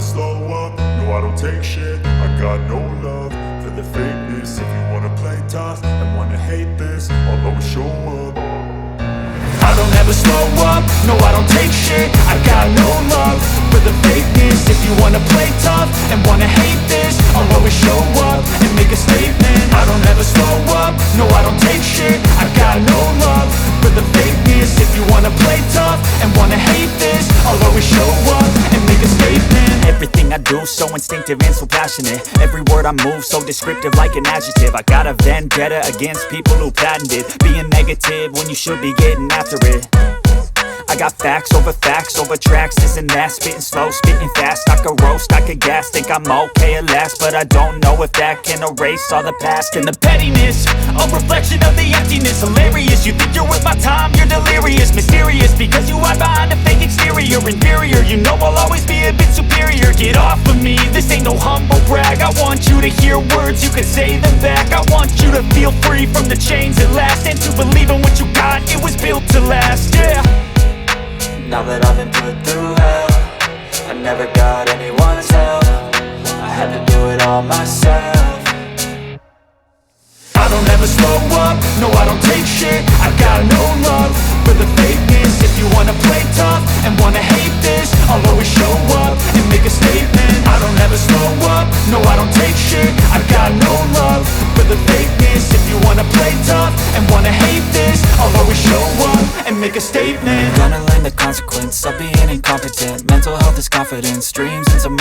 slow up, no I don't take shit. I got no love for the fakeness. If you wanna play tough and wanna hate this, I'll always show up. I don't ever slow up, no I don't take shit. I got no love for the fakeness. If you wanna play tough and wanna hate this, I'll always show up and make a statement. I don't ever slow up, no I don't take shit. I got no love for the fakeness. If you wanna play tough and wanna hate this, I'll always show up and make a statement. Everything I do so instinctive and so passionate. Every word I move so descriptive like an adjective. I got a vendetta against people who patented being negative when you should be getting after it. I got facts over tracks, this and that. Spitting slow, spitting fast, I could roast, I could gas. Think I'm okay at last, but I don't know if that can erase all the past. And the pettiness, a reflection of the emptiness. Hilarious, you think you're worth my time, you're delirious. Mysterious, because you hide behind a fake exterior. Inferior, you know I'll always be a bit superior. Get off of me, this ain't no humble brag. I want you to hear words, you can say them back. I want you to feel free from the chains at last, and to believe in what you got, it was built to last, yeah. Now that I've been put through hell, I never got anyone's help. I had to do it all myself. I don't ever slow up, no I don't take shit. I got no love for the fakeness. If you wanna play tough and wanna hate this, I'll always show up and make a statement. I don't ever slow up, no I don't take shit. I got no love for the fakeness. If you wanna play tough and wanna hate this, I'll always show up and make a statement. Gonna learn the consequence of being incompetent. Mental health is confidence, dreams into my